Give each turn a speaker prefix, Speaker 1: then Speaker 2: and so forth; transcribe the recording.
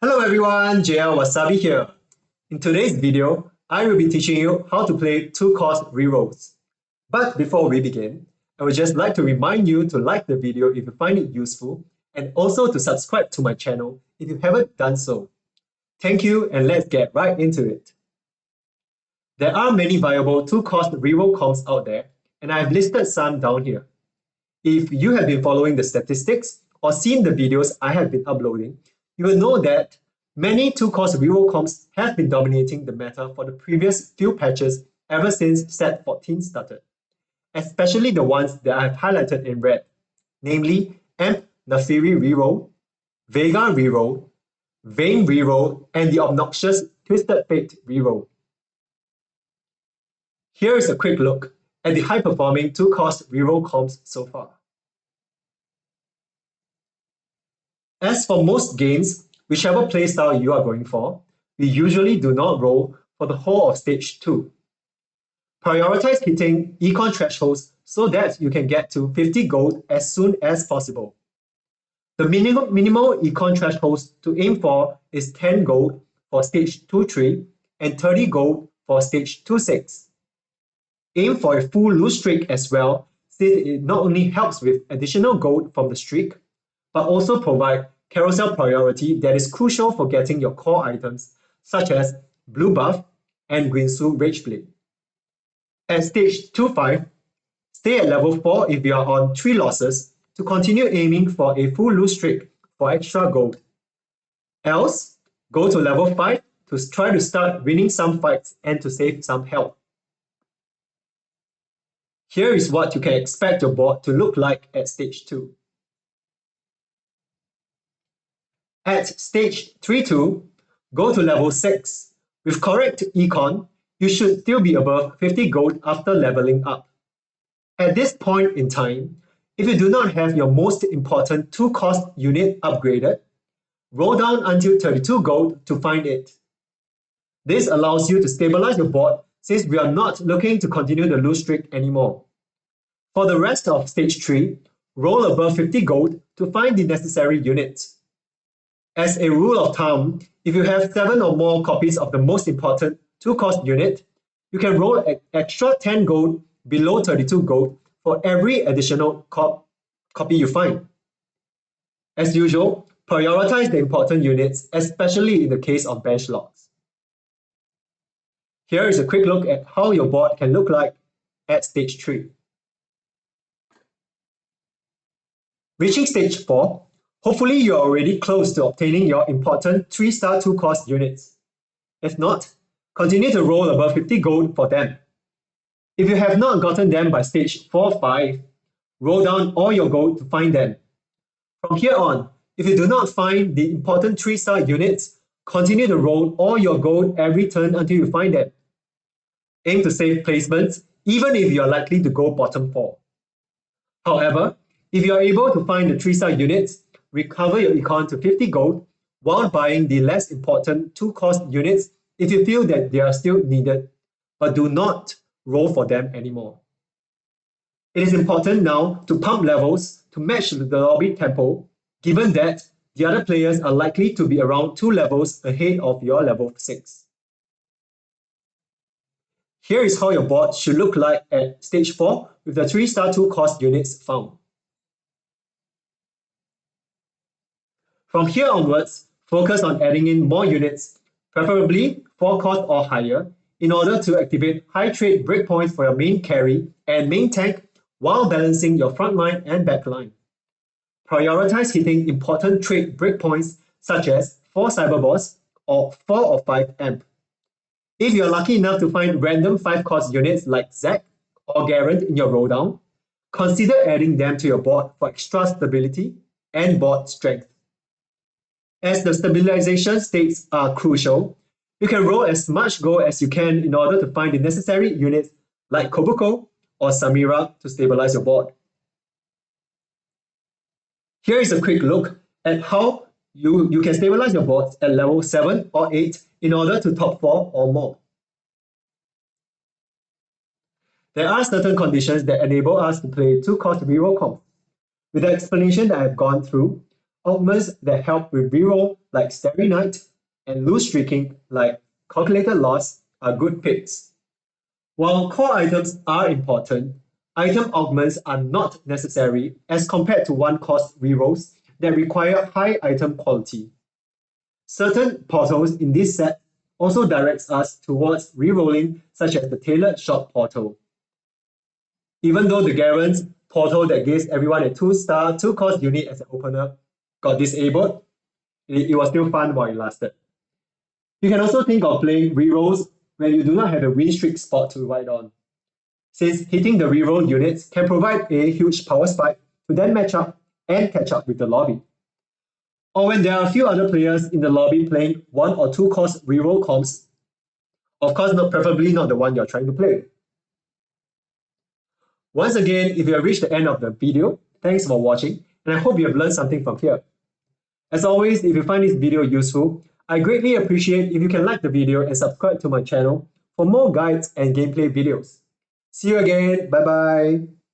Speaker 1: Hello everyone, JL Wasabi here. In today's video, I will be teaching you how to play two-cost rerolls. But before we begin, I would just like to remind you to like the video if you find it useful and also to subscribe to my channel if you haven't done so. Thank you and let's get right into it. There are many viable two-cost reroll comps out there and I have listed some down here. If you have been following the statistics or seen the videos I have been uploading, you will know that many two-cost reroll comps have been dominating the meta for the previous few patches ever since Set 14 started, especially the ones that I have highlighted in red, namely Amp Nafiri Reroll, Vega Reroll, Vayne Reroll, and the obnoxious Twisted Fate Reroll. Here is a quick look at the high-performing two-cost reroll comps so far. As for most games, whichever playstyle you are going for, we usually do not roll for the whole of stage 2. Prioritize hitting econ thresholds so that you can get to 50 gold as soon as possible. The minimal econ thresholds to aim for is 10 gold for stage 2-3 and 30 gold for stage 2-6. Aim for a full lose streak as well, since it not only helps with additional gold from the streak, but also provide carousel priority that is crucial for getting your core items such as Blue Buff and Greensu Rageblade. At stage 2-5, stay at level 4 if you are on 3 losses to continue aiming for a full lose streak for extra gold. Else, go to level 5 to try to start winning some fights and to save some health. Here is what you can expect your board to look like at stage 2. At stage 3-2, go to level 6. With correct econ, you should still be above 50 gold after leveling up. At this point in time, if you do not have your most important two-cost unit upgraded, roll down until 32 gold to find it. This allows you to stabilize your board since we are not looking to continue the lose streak anymore. For the rest of stage 3, roll above 50 gold to find the necessary units. As a rule of thumb, if you have 7 or more copies of the most important two-cost unit, you can roll extra 10 gold below 32 gold for every additional copy you find. As usual, prioritize the important units, especially in the case of bench logs. Here is a quick look at how your board can look like at stage 3. Reaching stage 4, hopefully you are already close to obtaining your important 3-star 2-cost units. If not, continue to roll above 50 gold for them. If you have not gotten them by stage 4-5, roll down all your gold to find them. From here on, if you do not find the important 3-star units, continue to roll all your gold every turn until you find them. Aim to save placements even if you are likely to go bottom 4. However, if you are able to find the 3-star units, recover your econ to 50 gold while buying the less important 2-cost units if you feel that they are still needed, but do not roll for them anymore. It is important now to pump levels to match the lobby tempo, given that the other players are likely to be around 2 levels ahead of your level 6. Here is how your board should look like at stage 4 with the 3-star 2-cost units found. From here onwards, focus on adding in more units, preferably 4 cost or higher, in order to activate high trade breakpoints for your main carry and main tank while balancing your front line and back line. Prioritize hitting important trade breakpoints such as 4 Cyberboss or 4 or 5 Amp. If you're lucky enough to find random 5-cost units like Zac or Garant in your rolldown, consider adding them to your board for extra stability and board strength. As the stabilization states are crucial, you can roll as much gold as you can in order to find the necessary units like Kobuko or Samira to stabilize your board. Here is a quick look at how you can stabilize your boards at level 7 or 8 in order to top 4 or more. There are certain conditions that enable us to play 2-cost reroll comps. With the explanation that I have gone through, augments that help with reroll like Starry Night and loose streaking like Calculated Loss are good picks. While core items are important, item augments are not necessary as compared to one-cost rerolls that require high item quality. Certain portals in this set also directs us towards rerolling, such as the Tailored Shop portal. Even though the Garen's portal that gives everyone a 2-star, 2-cost unit as an opener got disabled, it was still fun while it lasted. You can also think of playing rerolls when you do not have a win streak spot to ride on, since hitting the reroll units can provide a huge power spike to then match up and catch up with the lobby. Or when there are a few other players in the lobby playing 1 or 2 cost reroll comps, of course, preferably not the one you're trying to play. Once again, if you have reached the end of the video, thanks for watching, and I hope you have learned something from here. As always, if you find this video useful, I greatly appreciate if you can like the video and subscribe to my channel for more guides and gameplay videos. See you again, bye bye!